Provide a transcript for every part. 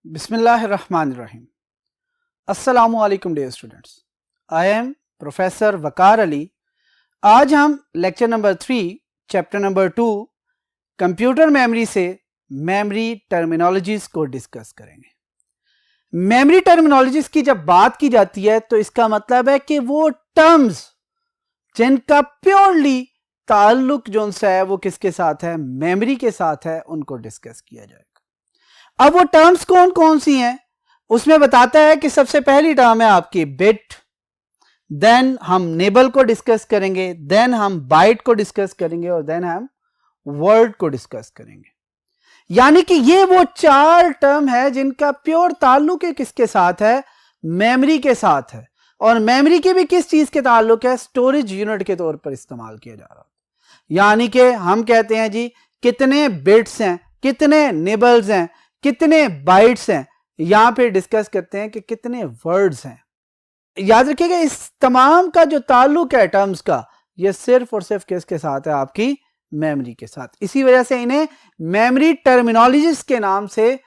बिस्मिल्लाहिर्रहमानिर्रहीम। अस्सलामुअलैकुम dear students, I am professor Waqar Ali. आज हम lecture number 3 chapter number 2 computer memory से मेमोरी टर्मिनोलॉजीज को डिस्कस करेंगे। मेमोरी टर्मिनोलॉजीज की जब बात की जाती है तो इसका मतलब है कि वो टर्म्स जिनका प्योरली ताल्लुक जो है वो किसके साथ है, मेमोरी के साथ है, उनको डिस्कस किया जाएगा। अब वो टर्म्स कौन कौन सी हैं उसमें बताता है कि सबसे पहली टर्म है आपकी बिट, देन हम नेबल को डिस्कस करेंगे, देन हम बाइट को डिस्कस करेंगे और देन हम वर्ड को डिस्कस करेंगे। यानी कि ये वो चार टर्म है जिनका प्योर ताल्लुक है किसके साथ है, मेमोरी के साथ है। और मेमोरी के भी किस चीज के ताल्लुक है, स्टोरेज यूनिट के तौर पर इस्तेमाल किया जा रहा है। यानी कि हम कहते हैं जी कितने बिट्स हैं, कितने निबल्स हैं, कितने बाइट्स हैं, यहां पे डिस्कस करते हैं कि कितने वर्ड्स हैं। याद रखिएगा इस तमाम का जो ताल्लुक है टर्म्स का, ये सिर्फ और सिर्फ किसके साथ है, आपकी मेमोरी के साथ। इसी वजह से इन्हें मेमोरी टर्मिनोलॉजीज के नाम से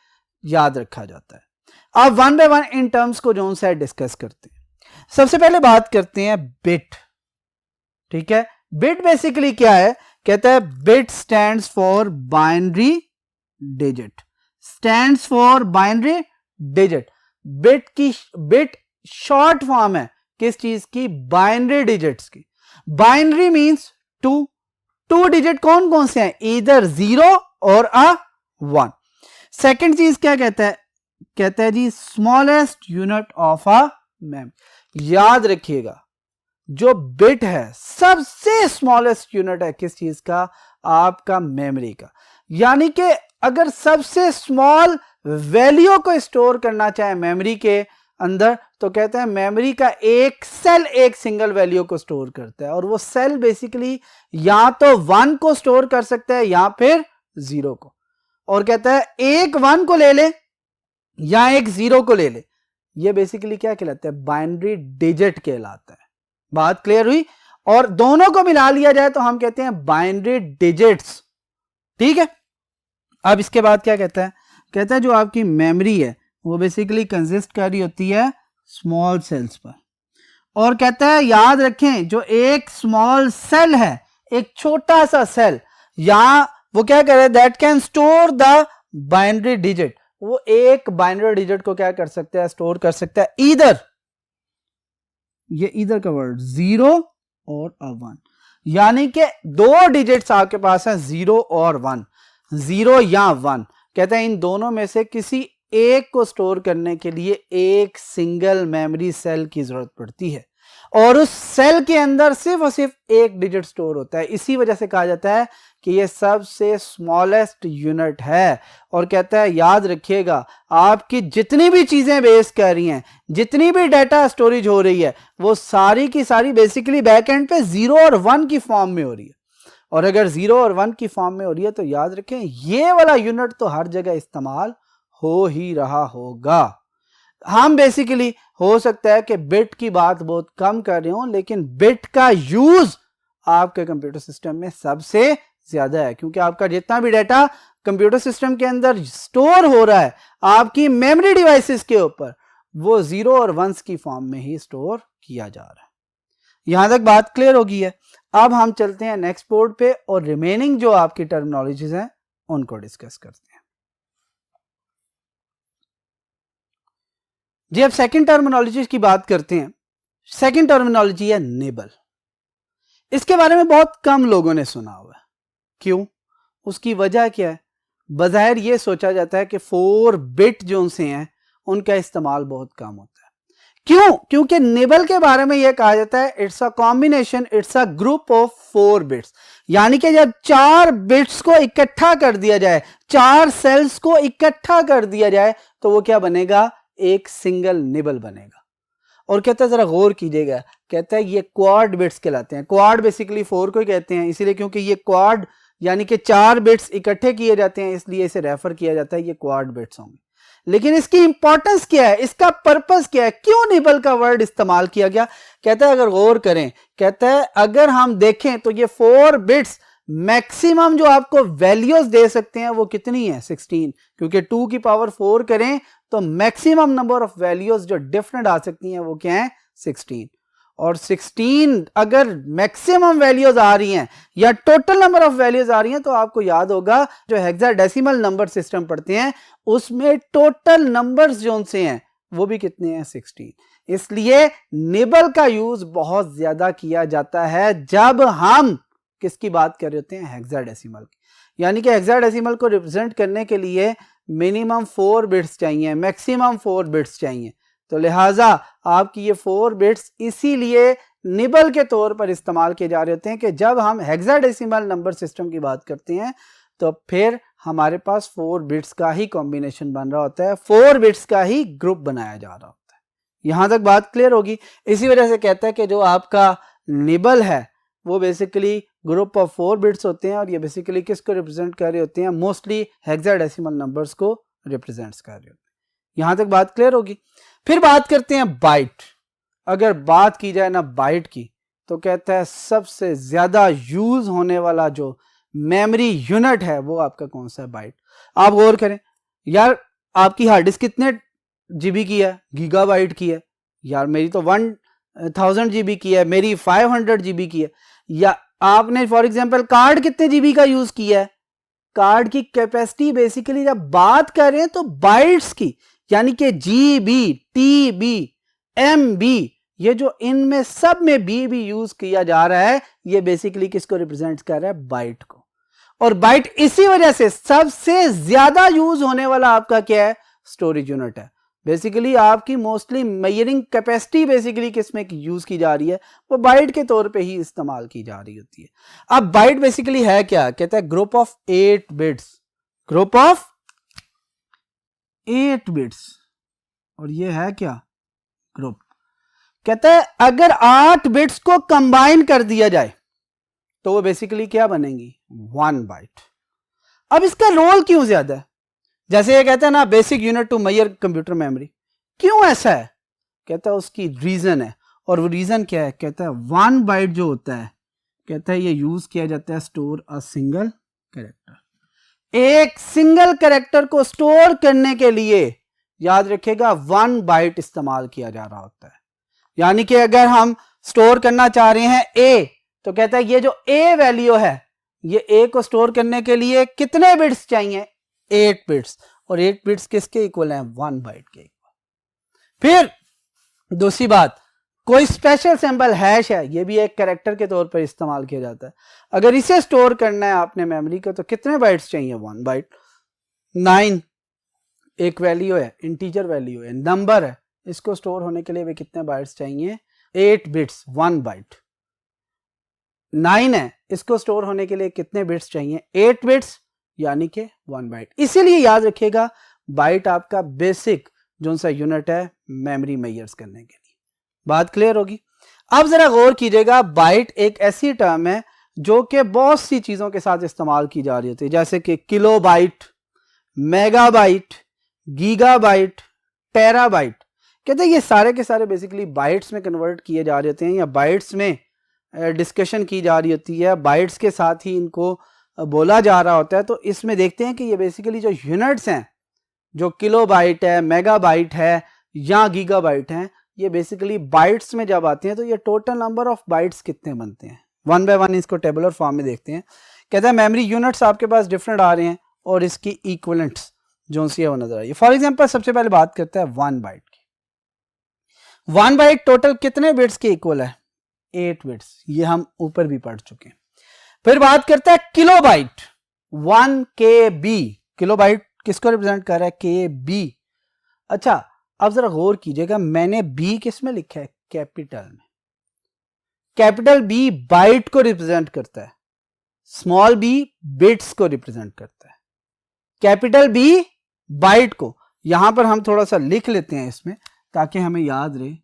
याद रखा जाता है। अब one by one in terms को जो है डिस्कस करते हैं। सबसे पहले बात करते हैं बिट। ठीक है, बिट बेसिकली क्या है, कहता है bit stands for binary digit, stands for binary digit. Bit short form है किस चीज की, बाइनरी डिजिट्स की। बाइनरी मींस टू डिजिट कौन कौन से हैं, इधर 0 और 1। सेकंड चीज क्या कहता है जी smallest unit of a memory. याद रखिएगा जो बिट है सबसे स्मॉलेस्ट यूनिट है किस चीज का, आपका मेमोरी का। यानी कि अगर सबसे स्मॉल वैल्यू को स्टोर करना चाहे मेमोरी के अंदर तो कहते हैं मेमोरी का एक सेल एक सिंगल वैल्यू को स्टोर करता है। और वो सेल बेसिकली या तो 1 को स्टोर कर सकता है या फिर 0 को। और कहता है एक 1 को ले ले या एक 0 को ले ले, ये बेसिकली क्या कहलाता है, बाइनरी डिजिट कहलाता है। बात क्लियर हुई। और दोनों को मिला लिया जाए तो हम कहते हैं बाइनरी डिजिट्स। ठीक है, अब इसके बाद क्या कहता है जो आपकी मेमोरी है वो बेसिकली कंसिस्ट कर रही होती है स्मॉल सेल्स पर। और कहता है याद रखें जो एक स्मॉल सेल है, एक छोटा सा सेल, या वो क्या कर रहा है, that can store the binary digit. वो एक बाइनरी डिजिट को क्या कर सकता है, स्टोर कर सकता है। इधर का वर्ड 0 और 1, यानी कि 2 डिजिट्स आपके पास है 0 और 1, 0 या 1। कहते हैं इन दोनों में से किसी एक को स्टोर करने के लिए एक सिंगल मेमोरी सेल की जरूरत पड़ती है और उस सेल के अंदर सिर्फ और सिर्फ एक डिजिट स्टोर होता है। इसी वजह से कहा जाता है कि ये सबसे स्मॉलेस्ट यूनिट है। और कहता है याद रखिएगा आपकी जितनी भी चीजें बेस कर रही हैं, जितनी भी डाटा स्टोरेज हो रही है, वो सारी की सारी बेसिकली बैक एंड पे 0 और 1 की फॉर्म में हो रही है। और अगर 0 और 1 की फॉर्म में हो रही है तो याद रखें ये वाला यूनिट तो हर जगह इस्तेमाल हो ही रहा होगा। हम बेसिकली हो सकता है कि बिट की बात बहुत कम कर रहे हो, लेकिन बिट का यूज आपके कंप्यूटर सिस्टम में सबसे ज्यादा है, क्योंकि आपका जितना भी डाटा कंप्यूटर सिस्टम के अंदर स्टोर हो रहा है आपकी मेमोरी डिवाइसेस के ऊपर, वो 0 और 1 की फॉर्म में ही स्टोर किया जा रहा है। यहां तक बात क्लियर होगी है। अब हम चलते हैं नेक्स्ट बोर्ड पे और रिमेनिंग जो आपकी टर्मिनोलॉजीज हैं उनको डिस्कस करते हैं। जी अब सेकंड टर्मिनोलॉजी की बात करते हैं। सेकंड टर्मिनोलॉजी है नेबल। इसके बारे में बहुत कम लोगों ने सुना हुआ है। क्यों, उसकी वजह क्या है, बज़ाहिर ये सोचा जाता है कि 4 बिट जो से हैं उनका इस्तेमाल बहुत कम होता है। क्यों, क्योंकि नेबल के बारे में यह कहा जाता है it's a combination, it's a group of 4 bits. यानी कि जब 4 बिट्स को इकट्ठा कर दिया जाए, 4 सेल्स को इकट्ठा कर दिया जाए तो वो क्या बनेगा, एक सिंगल निबल बनेगा। और कहता है जरा गौर कीजिएगा, कहता है ये क्वाड बिट्स कहलाते हैं। क्वाड बेसिकली 4 को ही कहते हैं, इसीलिए क्योंकि ये क्वाड यानी कि 4 बिट्स इकट्ठे किए जाते हैं, इसलिए इसे रेफर किया जाता है ये क्वाड बिट्स होंगे। लेकिन इसकी इंपॉर्टेंस क्या है, इसका पर्पस क्या है, क्यों निबल का वर्ड इस्तेमाल किया गया। कहता है अगर गौर करें, कहता है अगर हम देखें तो ये 4 बिट्स मैक्सिमम जो आपको वैल्यूज दे सकते हैं वो कितनी है 16, क्योंकि 2 की पावर 4 करें तो मैक्सिमम नंबर ऑफ वैल्यूज जो डिफरेंट आ सकती हैं वो क्या है 16। और 16 अगर मैक्सिमम वैल्यूज आ रही हैं या टोटल नंबर ऑफ वैल्यूज आ रही हैं तो आपको याद होगा जो हेक्साडेसिमल नंबर सिस्टम पढ़ते हैं उसमें टोटल नंबर्स जो उनसे हैं वो भी कितने हैं 16। इसलिए निबल का यूज बहुत ज्यादा किया जाता है जब हम किसकी बात कर रहे होते हैं हेक्साडेसिमल की, यानी कि हेक्साडेसिमल को रिप्रेजेंट करने के लिए मिनिमम 4 बिट्स चाहिए, मैक्सिमम 4 बिट्स चाहिए। तो लिहाजा आपकी ये 4 बिट्स इसीलिए निबल के तौर पर इस्तेमाल किए जा रहे होते हैं कि जब हम हेक्साडेसिमल नंबर सिस्टम की बात करते हैं तो फिर हमारे पास 4 बिट्स का ही कॉम्बिनेशन बन रहा होता है, 4 बिट्स का ही ग्रुप बनाया जा रहा होता है। यहां तक बात क्लियर होगी। इसी वजह से कहता है कि जो आपका निबल है वो बेसिकली ग्रुप ऑफ 4 बिट्स होते हैं और ये बेसिकली किसको रिप्रेजेंट कर रहे होते हैं, मोस्टली हेक्साडेसिमल नंबर्स को रिप्रेजेंट कर रहे होते हैं। यहां तक बात क्लियर होगी। फिर बात करते हैं बाइट। अगर बात की जाए ना बाइट की तो कहता है सबसे ज्यादा यूज होने वाला जो मेमोरी यूनिट है वो आपका कौन सा है, बाइट। आप गौर करें यार, आपकी हार्ड डिस्क कितने जीबी की है, गीगाबाइट की है। यार मेरी तो 1000 जीबी की है, मेरी 500 जीबी की है। या आपने फॉर एग्जांपल कार्ड कितने जीबी का यूज किया है, कार्ड की कैपेसिटी बेसिकली जब बात कर रहे हैं तो बाइट्स की, यानी कि जीबी, टीबी, एमबी, ये जो इनमें सब में बी भी यूज किया जा रहा है ये बेसिकली किसको रिप्रेजेंट कर रहा है, बाइट को। और बाइट इसी वजह से सबसे ज्यादा यूज होने वाला आपका क्या है, स्टोरेज यूनिट है। बेसिकली आपकी मोस्टली मेजरिंग कैपेसिटी बेसिकली किसमें यूज की जा रही है, वो बाइट के तौर पे ही इस्तेमाल की जा रही होती है। अब बाइट बेसिकली है क्या, कहता है group of 8 bits, group of 8 bits. और ये है क्या, ग्रुप। कहता है अगर 8 बिट्स को कंबाइन कर दिया जाए तो वो बेसिकली क्या बनेंगी, 1 बाइट। अब इसका रोल क्यों ज्यादा है, जैसे ये कहता है ना basic unit to measure computer memory, क्यों ऐसा है, कहता है उसकी रीजन है। और वो रीजन क्या है, कहता है 1 बाइट जो होता है, कहता है ये यूज किया जाता है स्टोर अ सिंगल कैरेक्टर। एक सिंगल कैरेक्टर को स्टोर करने के लिए याद रखिएगा 1 बाइट इस्तेमाल किया जा रहा होता है। यानी कि अगर हम स्टोर करना चाह रहे हैं ए, तो कहता है ये जो ए वैल्यू है, ये ए को स्टोर करने के लिए कितने बिट्स चाहिए, 8 बिट्स। और 8 बिट्स किसके इक्वल हैं, 1 बाइट के इक्वल। फिर दूसरी बात, कोई स्पेशल सिंबल हैश है, ये भी एक कैरेक्टर के तौर पर इस्तेमाल किया जाता है। अगर इसे स्टोर करना है आपने मेमोरी को तो कितने बाइट्स चाहिए, 1 बाइट। 9 एक वैल्यू है, इंटीजर वैल्यू है, नंबर है, इसको स्टोर होने के लिए भी कितने बाइट्स चाहिए, 8 बिट्स, 1 बाइट। 9 है, इसको स्टोर होने के लिए कितने बिट्स चाहिए, 8 बिट्स, यानी कि 1 बाइट। इसीलिए याद रखिएगा बाइट आपका बेसिक जो सा यूनिट है मेमोरी मेजर्स करने के लिए। बात क्लियर होगी। अब जरा गौर कीजिएगा, बाइट एक ऐसी टर्म है जो कि बहुत सी चीजों के साथ इस्तेमाल की जा रही होती है, जैसे कि किलोबाइट, मेगाबाइट, गीगाबाइट, टेराबाइट। कहते हैं ये सारे के सारे बेसिकली बाइट्स में कन्वर्ट किए जा रहे होते हैं या बाइट्स में डिस्कशन की जा रही होती है, बाइट्स के साथ ही इनको बोला जा रहा होता है। तो इसमें देखते हैं कि ये बेसिकली जो यूनिट्स हैं, जो किलोबाइट है, मेगाबाइट है या गीगाबाइट हैं, ये बेसिकली बाइट्स में जब आते हैं तो ये टोटल नंबर ऑफ बाइट्स कितने बनते हैं। 1 बाय 1 इसको टेबुलर फॉर्म में देखते हैं। कहता है मेमोरी यूनिट्स आपके पास डिफरेंट आ रहे हैं और इसकी इक्विवेलेंट्स जो सी है वो नजर आई। फॉर एग्जांपल सबसे पहले बात करते हैं 1 बाइट की। 1 बाइट टोटल कितने बिट्स के इक्वल है, 8 बिट्स। ये हम ऊपर भी पढ़ चुके हैं। फिर बात करते हैं किलोबाइट, 1 KB। किलोबाइट किसको रिप्रेजेंट कर रहा है, KB। अच्छा अब जरा गौर कीजिएगा, मैंने बी किस में लिखा है, कैपिटल में। कैपिटल बी बाइट को रिप्रेजेंट करता है, स्मॉल बी बिट्स को रिप्रेजेंट करता है, कैपिटल बी बाइट को। यहां पर हम थोड़ा सा लिख लेते हैं इसमें ताकि हमें याद रहे।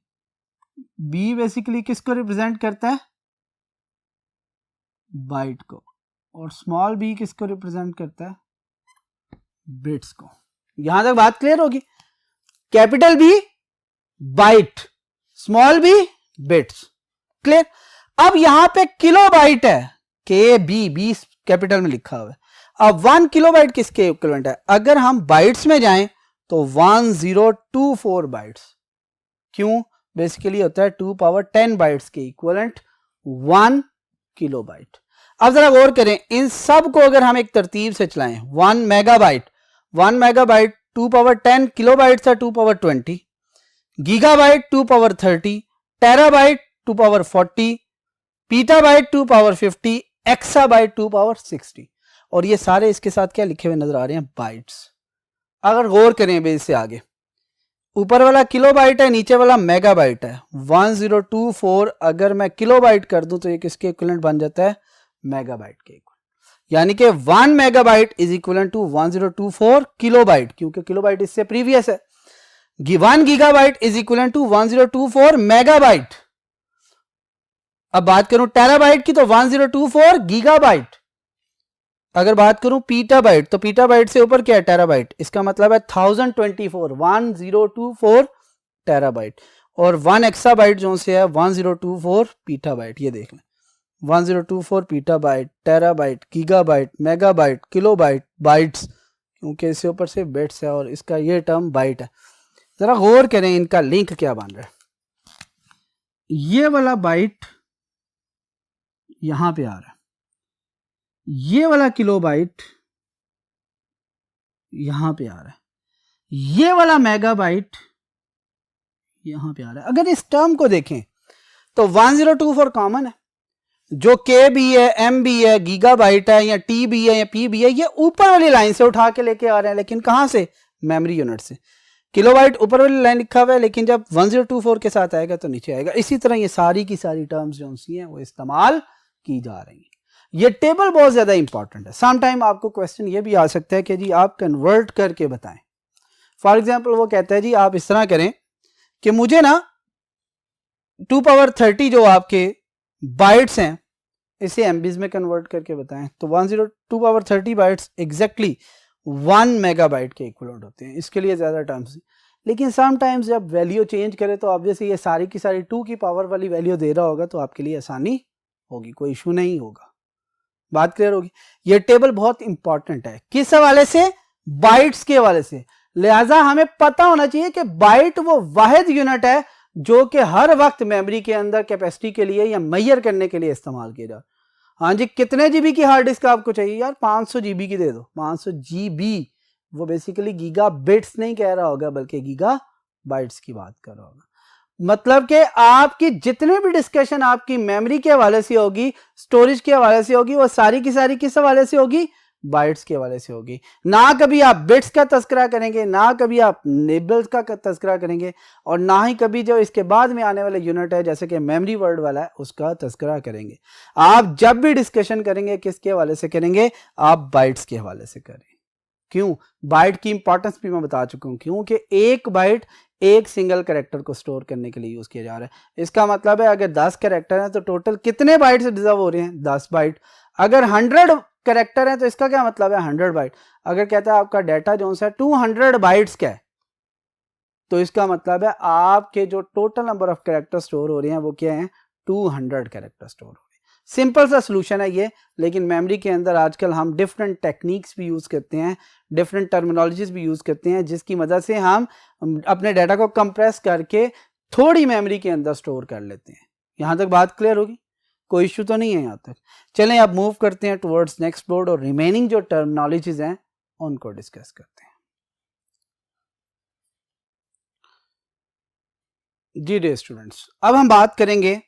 बी बेसिकली किसको रिप्रेजेंट करता है, बाइट को, और स्मॉल बी किसको रिप्रेजेंट करता है, बिट्स को। यहां तक बात क्लियर होगी। Capital B byte, small B bits, clear. अब यहां पे किलो बाइट है, के बी कैपिटल में लिखा हुआ है। अब 1 किलोबाइट किसके इक्विवेलेंट है? अगर हम बाइट्स में जाएं तो 1024 बाइट्स। क्यों? बेसिकली होता है 2 पावर 10 बाइट्स के इक्विवेलेंट 1 किलोबाइट। अब जरा गौर करें, इन सब को अगर हम एक तरतीब से चलाएं, 1 मेगाबाइट 2 पावर 10, किलोबाइट था 2 power 20, gigabyte 2 power 30, terabyte 2 power 40, पीटाबाइट 2 power 50, exabyte 2 power 60। और ये सारे इसके साथ क्या लिखे हुए नजर आ रहे हैं? बाइट्स। अगर गौर करें बेस से आगे, ऊपर वाला किलोबाइट है, नीचे वाला मेगाबाइट है। 1024 अगर मैं किलोबाइट कर दूं तो ये किसके इक्विवेलेंट बन जाता है? मेगाबाइट के इक्विवेलेंट। यानी कि 1 megabyte is equivalent to 1024 kilobyte, क्योंकि किलोबाइट इससे प्रीवियस है। 1 gigabyte is equivalent to 1024 megabyte. अब बात करूं टेराबाइट की तो 1024 गीगाबाइट। अगर बात करूं पीटाबाइट तो पीटाबाइट से ऊपर क्या है? टेराबाइट। इसका मतलब है 1024 टेराबाइट। और 1 एक्साबाइट जो से है 1024 पीटाबाइट। ये देख लें, 1024 petabyte, terabyte, gigabyte, megabyte, kilobyte, bytes, क्योंकि इससे ऊपर से बिट्स है और इसका ये टर्म बाइट है। जरा गौर करें इनका लिंक क्या बन रहा है। ये वाला बाइट यहां पे आ रहा है, ये वाला किलोबाइट यहां पे आ रहा है, ये वाला मेगाबाइट यहां पे आ रहा है। अगर इस टर्म को देखें तो 1024 कॉमन है, जो के भी है, एम भी है, गीगाबाइट है या टी भी है या पी भी है, ये ऊपर वाली लाइन से उठा के लेके आ रहे हैं। लेकिन कहां से? मेमोरी यूनिट से। किलोबाइट ऊपर वाली लाइन लिखा हुआ है, लेकिन जब 1024 के साथ आएगा तो नीचे आएगा। इसी तरह ये सारी की सारी टर्म्स जो सी हैं वो इस्तेमाल की जा रही हैं। ये टेबल बहुत ज्यादा इंपॉर्टेंट है। सम टाइम आपको क्वेश्चन ये भी आ सकता है कि जी आप कन्वर्ट करके बताएं। फॉर एग्जांपल वो कहता है जी आप इस तरह करें कि मुझे ना 2 पावर 30 जो आपके बाइट्स हैं इसे एमबीज में कन्वर्ट करके बताएं। तो 2 पावर 30 बाइट्स एग्जैक्टली 1 मेगाबाइट के इक्विवेलेंट होते हैं। इसके लिए ज्यादा टर्म्स, लेकिन सम टाइम्स जब वैल्यू चेंज करे तो ऑब्वियसली ये सारी की सारी 2 की पावर वाली वैल्यू दे रहा होगा, तो आपके लिए आसानी होगी, कोई इशू नहीं होगा। बात क्लियर होगी? ये टेबल बहुत इंपॉर्टेंट है। किस हवाले से? बाइट्स के हवाले से। लिहाजा हमें पता होना चाहिए कि बाइट वो वाहिद यूनिट है जो कि हर वक्त मेमोरी के अंदर कैपेसिटी के लिए या मेजर करने के लिए इस्तेमाल किया जाए। हाँ जी, कितने जीबी की हार्ड डिस्क आपको चाहिए? यार 500 जीबी की दे दो। 500 जीबी, वो बेसिकली गीगा बिट्स नहीं कह रहा होगा बल्कि गीगा बाइट्स की बात कर रहा होगा। मतलब कि आपकी जितने भी डिस्कशन आपकी मेमोरी के हवाले से होगी, स्टोरेज के हवाले से होगी, वो सारी की सारी किस हवाले से होगी? बाइट्स के हवाले से होगी। ना कभी आप बिट्स का तस्करा करेंगे, ना कभी आप नेबल्स का तस्करा करेंगे, और ना ही कभी जो इसके बाद में आने वाले यूनिट है जैसे कि मेमोरी वर्ड वाला है उसका तस्करा करेंगे। आप जब भी डिस्कशन करेंगे किसके हवाले से करेंगे? आप बाइट्स के हवाले से करें। क्यों? बाइट की इंपॉर्टेंस भी मैं बता चुका हूं, क्योंकि एक बाइट एक सिंगल कैरेक्टर को स्टोर करने के लिए यूज किया जा रहा है। इसका मतलब है अगर 10 कैरेक्टर हैं तो टोटल कितने बाइट्स डिजर्व हो रहे हैं? 10 बाइट। अगर 100 कैरेक्टर है तो इसका क्या मतलब है? 100 बाइट। अगर कहता है आपका डाटा जो है 200 बाइट्स का है, तो इसका मतलब है आपके जो total number of character store हो रहे हैं वो क्या है? 200 कैरेक्टर स्टोर हो रहे हैं। सिंपल सा सोल्यूशन है ये, लेकिन मेमोरी के अंदर आजकल हम डिफरेंट टेक्निक्स भी यूज करते हैं, डिफरेंट टर्मिनोलॉजीज भी यूज करते हैं, जिसकी मदद से हम अपने डाटा को कंप्रेस करके थोड़ी मेमोरी के अंदर स्टोर कर लेते हैं। यहां तक बात क्लियर होगी? कोई इश्यू तो नहीं है यहां तक? चलें अब मूव करते हैं टुवर्ड्स नेक्स्ट बोर्ड और रिमेनिंग जो टर्मिनोलॉजीज हैं उनको डिस्कस करते हैं। जी डियर स्टूडेंट्स, अब हम बात करेंगे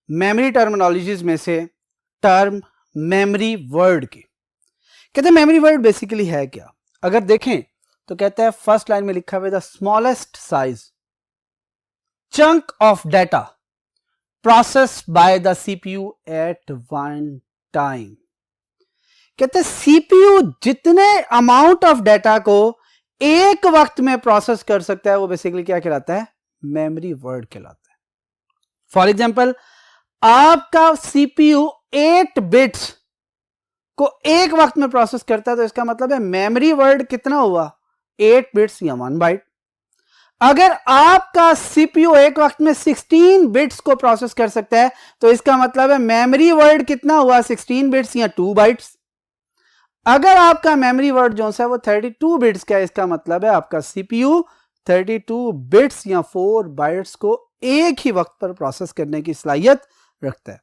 मेमोरी टर्मिनोलॉजीज में से टर्म मेमोरी वर्ड की। कहते हैं मेमोरी वर्ड बेसिकली है क्या? अगर देखें तो कहता है फर्स्ट लाइन में लिखा हुआ है the smallest size chunk of data processed by the CPU at one time. कहते हैं सीपीयू जितने अमाउंट ऑफ डाटा को एक वक्त में प्रोसेस कर सकता है वो बेसिकली क्या कहलाता है? मेमोरी वर्ड कहलाता है। फॉर एग्जाम्पल, आपका सीपीयू 8 बिट्स को एक वक्त में प्रोसेस करता है तो इसका मतलब है मेमोरी वर्ड कितना हुआ? 8 बिट्स या 1 बाइट। अगर आपका सीपीयू एक वक्त में 16 बिट्स को प्रोसेस कर सकता है तो इसका मतलब है मेमोरी वर्ड कितना हुआ? 16 बिट्स या 2 बाइट्स। अगर आपका मेमोरी वर्ड जो है वो 32 बिट्स का है, इसका मतलब है आपका सीपीयू 32 बिट्स या 4 बाइट्स को एक ही वक्त पर प्रोसेस करने की सलाहियत रखता है।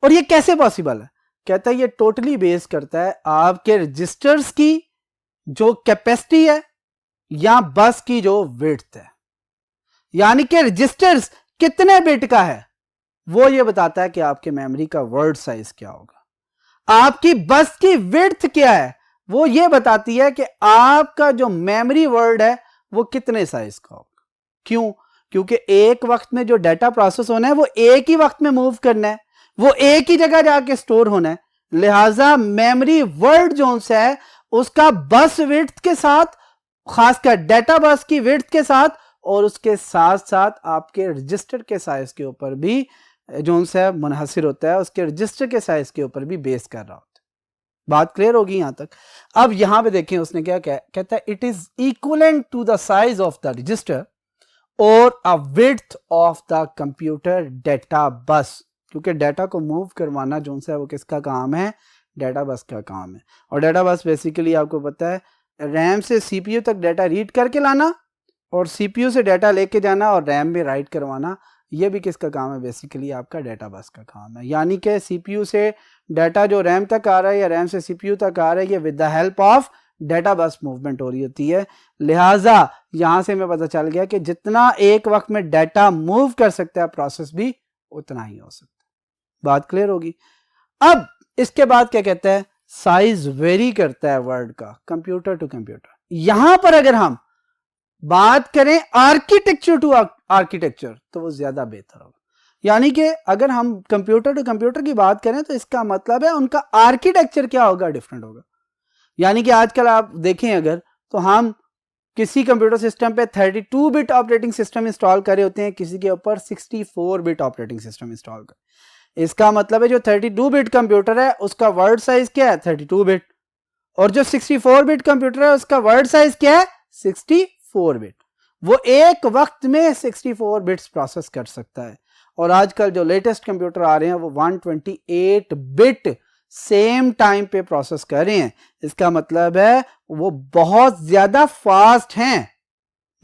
और ये कैसे पॉसिबल है? कहता है ये टोटली बेस करता है आपके रजिस्टर्स की जो कैपेसिटी है या बस की जो विड्थ है। यानी कि रजिस्टर्स कितने बिट का है वो ये बताता है कि आपके मेमोरी का वर्ड साइज क्या होगा। आपकी बस की विड्थ क्या है वो ये बताती है कि आपका जो मेमोरी वर्ड है वो कितने साइज का होगा। क्यों? क्योंकि एक वक्त में जो डाटा प्रोसेस होना है वो एक ही वक्त में मूव करना है, वो एक ही जगह जाके स्टोर होना है। लिहाजा मेमोरी वर्ड जो है उसका बस विड्थ के साथ, खासकर डाटा बस की विड्थ के साथ, और उसके साथ साथ आपके रजिस्टर के साइज के ऊपर भी जो है मुनहसिर होता है, उसके रजिस्टर के साइज के ऊपर भी बेस कर रहा होता है। बात क्लियर होगी यहां तक? अब यहां पे देखें उसने क्या कहता है, it is equivalent to the size of the register और a width of the computer data bus. क्योंकि डाटा को मूव करवाना जो है वो किसका काम है? डाटा बस का काम है। और डाटा बस बेसिकली आपको पता है रैम से सीपीयू तक डाटा रीड करके लाना और सीपीयू से डाटा लेके जाना और रैम में राइट करवाना, ये भी किसका काम है? बेसिकली आपका डाटा बस का काम है। यानी कि सीपीयू से डाटा जो रैम तक आ रहा है या रैम से सीपीयू तक आ रहा है, ये with the help of data बस मूवमेंट हो रही होती है। लिहाजा यहां से हमें पता चल गया कि जितना एक वक्त में डाटा मूव कर सकता है प्रोसेस भी उतना ही हो सकता है। बात क्लियर होगी? अब इसके बाद क्या कहता है, साइज वेरी करता है वर्ड का कंप्यूटर टू कंप्यूटर। यहां पर अगर हम बात करें आर्किटेक्चर टू आर्किटेक्चर तो वो ज्यादा बेहतर होगा। यानी कि अगर हम कंप्यूटर टू कंप्यूटर की बात करें तो इसका मतलब है उनका आर्किटेक्चर क्या होगा? डिफरेंट होगा। यानी कि आजकल आप देखें अगर तो हम किसी कंप्यूटर सिस्टम पे 32 बिट ऑपरेटिंग सिस्टम इंस्टॉल करे होते हैं, किसी के ऊपर 64 बिट ऑपरेटिंग सिस्टम इंस्टॉल कर। इसका मतलब है जो 32 बिट कंप्यूटर है उसका वर्ड साइज क्या है? 32 बिट। और जो 64 बिट कंप्यूटर है उसका वर्ड साइज क्या है? 64 बिट। वो एक वक्त में 64 बिट्स प्रोसेस कर सकता है। और आजकल जो लेटेस्ट कंप्यूटर आ रहे हैं वो 128 बिट सेम टाइम पे प्रोसेस कर रहे हैं। इसका मतलब है वो बहुत ज्यादा फास्ट हैं।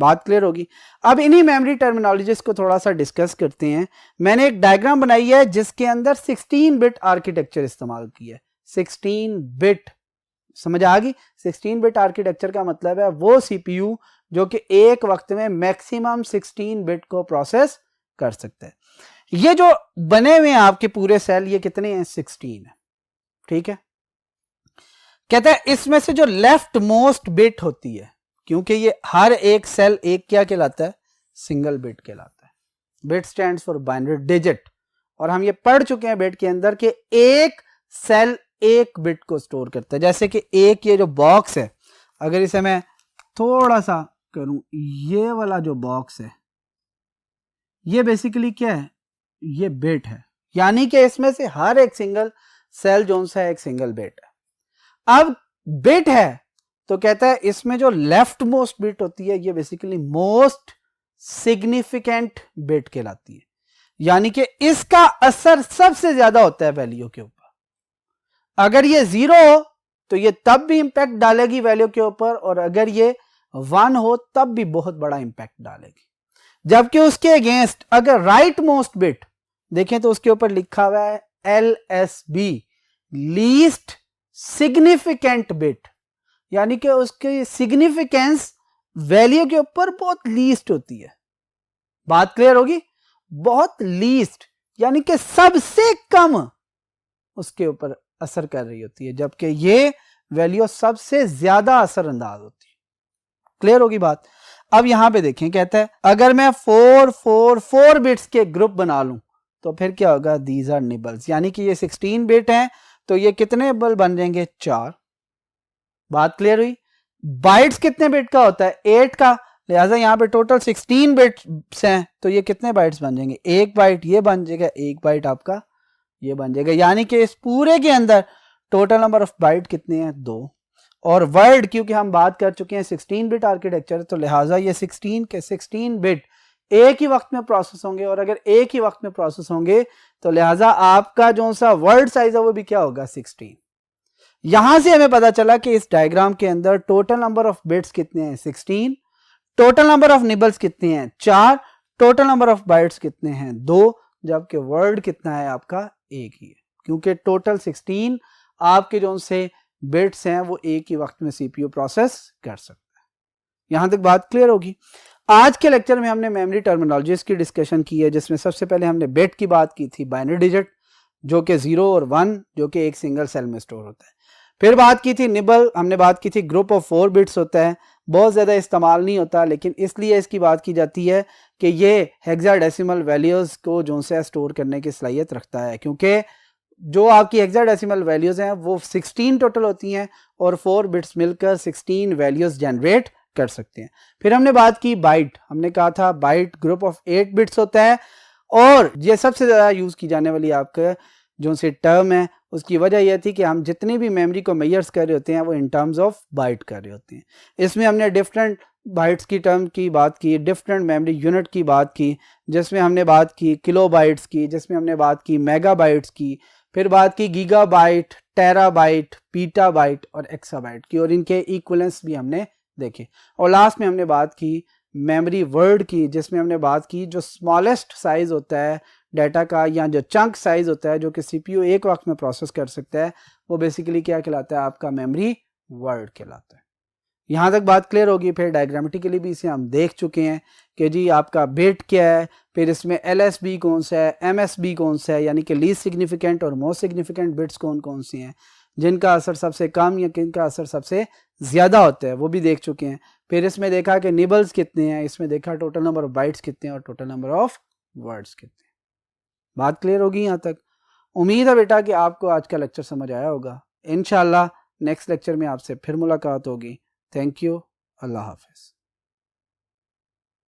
बात क्लियर होगी? अब इन्हीं मेमोरी टर्मिनोलॉजीज को थोड़ा सा डिस्कस करते हैं। मैंने एक डायग्राम बनाई है जिसके अंदर 16 बिट आर्किटेक्चर इस्तेमाल किया है। 16 बिट समझ आ गई? 16 बिट आर्किटेक्चर का मतलब है वो सीपीयू जो कि एक वक्त में मैक्सिमम 16 बिट को प्रोसेस कर सकता है। ये जो बने हुए हैं आपके पूरे सेल, ये कितने हैं? 16 है। ठीक है। कहता है इसमें से जो लेफ्ट मोस्ट बिट होती है, क्योंकि ये हर एक सेल एक क्या कहलाता है? सिंगल बिट कहलाता है। Bit stands for binary digit. और हम ये पढ़ चुके हैं बिट के अंदर कि एक सेल एक बिट को स्टोर करता है। जैसे कि एक ये जो बॉक्स है, अगर इसे मैं थोड़ा सा करूं, ये वाला जो बॉक्स है ये बेसिकली क्या है? ये बिट है। यानी कि इसमें से हर एक सिंगल सेल जो है एक सिंगल बिट है। अब बिट है तो कहता है इसमें जो लेफ्ट मोस्ट बिट होती है ये बेसिकली मोस्ट सिग्निफिकेंट बिट कहलाती है। यानी कि इसका असर सबसे ज्यादा होता है वैल्यू के ऊपर। अगर ये 0 हो तो ये तब भी इंपैक्ट डालेगी वैल्यू के ऊपर, और अगर ये 1 हो तब भी बहुत बड़ा इंपैक्ट डालेगी। जबकि उसके अगेंस्ट अगर राइट मोस्ट बिट देखें तो उसके ऊपर लिखा हुआ है LSB, लीस्ट सिग्निफिकेंट बिट। यानी कि उसकी सिग्निफिकेंस वैल्यू के ऊपर बहुत लीस्ट होती है। बात क्लियर होगी? बहुत लीस्ट यानी कि सबसे कम उसके ऊपर असर कर रही होती है, जबकि ये वैल्यू सबसे ज्यादा असरअंदाज होती है। क्लियर होगी बात? अब यहां पे देखें, कहता है अगर मैं 4 बिट्स के ग्रुप बना लूं तो फिर क्या होगा? These are nibbles. यानी कि ये 16 बिट हैं तो ये कितने निबल बन जाएंगे? 4। बात क्लियर हुई? बाइट्स कितने बिट का होता है? 8 का। लिहाजा यहाँ पे टोटल 16 बिट्स हैं तो ये कितने बाइट्स बन जाएंगे? 1 बाइट ये बन जाएगा, 1 बाइट आपका ये बन जाएगा। यानी कि इस पूरे के अंदर टोटल नंबर ऑफ बाइट कितने हैं? 2। और वर्ड क्योंकि हम बात कर चुके हैं 16 बिट आर्किटेक्चर, तो लिहाजा ये 16 बिट एक ही वक्त में प्रोसेस होंगे। और अगर एक ही वक्त में प्रोसेस होंगे तो लिहाजा आपका जो सा वर्ड साइज है वो भी क्या होगा? 16। यहां से हमें पता चला कि इस डायग्राम के अंदर टोटल नंबर ऑफ बिट्स कितने हैं 16, टोटल नंबर ऑफ निबल्स कितने हैं 4, टोटल नंबर ऑफ बाइट्स कितने हैं 2, जबकि वर्ड कितना है आपका एक ही है, क्योंकि टोटल 16 आपके जो से बिट्स हैं वो एक ही वक्त में सीपीयू प्रोसेस कर सकता है। यहां तक बात क्लियर होगी। आज के लेक्चर में हमने मेमोरी टर्मिनोलॉजीज की डिस्कशन की है, जिसमें सबसे पहले हमने बिट की बात की थी, बाइनरी डिजिट जो कि 0 और 1 जो कि एक सिंगल सेल में स्टोर होता है। फिर बात की थी निबल, हमने बात की थी ग्रुप ऑफ 4 बिट्स होता है, बहुत ज़्यादा इस्तेमाल नहीं होता, लेकिन इसलिए इसकी बात की जाती है कि ये हेक्साडेसिमल वैल्यूज़ को जो से स्टोर करने की सलाहियत रखता है, क्योंकि जो आपकी हेक्साडेसिमल वैल्यूज़ हैं वो 16 टोटल होती हैं और 4 बिट्स मिलकर 16 वैल्यूज़ जनरेट कर सकते हैं। फिर हमने बात की बाइट, हमने कहा था बाइट ग्रुप ऑफ 8 बिट्स होता है और ये सबसे ज़्यादा यूज़ की जाने वाली आपका जो से टर्म है। उसकी वजह यह थी कि हम जितनी भी मेमोरी को मेजर्स कर रहे होते हैं वो इन टर्म्स ऑफ बाइट कर रहे होते हैं। इसमें हमने डिफरेंट बाइट्स की टर्म की बात की, डिफरेंट मेमोरी यूनिट की बात की, जिसमें हमने बात की किलो बाइट्स की, जिसमें हमने बात की मेगा बाइट्स की, फिर बात की गीगा बाइट, टेरा बाइट, पीटा बाइट और एक्सा बाइट की, और इनके इक्वलेंस भी हमने देखे। और लास्ट में हमने बात की मेमोरी वर्ड की, जिसमें हमने बात की जो स्मॉलेस्ट साइज होता है डाटा का या जो चंक साइज होता है जो कि सीपीयू एक वक्त में प्रोसेस कर सकता है, वो बेसिकली क्या कहलाता है आपका मेमोरी वर्ड कहलाता है। यहाँ तक बात क्लियर होगी। फिर डायग्रामेटिकली भी इसे हम देख चुके हैं कि जी आपका बिट क्या है, फिर इसमें LSB कौन सा है, MSB कौन सा है, यानी कि लीस्ट सिग्निफिकेंट और मोस्ट सिग्निफिकेंट बिट्स कौन कौन सी हैं, जिनका असर सबसे कम या किनका असर सबसे ज़्यादा होता है, वो भी देख चुके हैं। फिर इसमें देखा कि निबल्स कितने हैं, इसमें देखा टोटल नंबर ऑफ बाइट्स कितने हैं और टोटल नंबर ऑफ वर्ड्स कितने हैं। बात क्लियर होगी यहाँ तक। उम्मीद है बेटा कि आपको आज का लेक्चर समझ आया होगा। इंशाल्लाह नेक्स्ट लेक्चर में आपसे फिर मुलाकात होगी। Thank you. अल्लाह हाफिज़।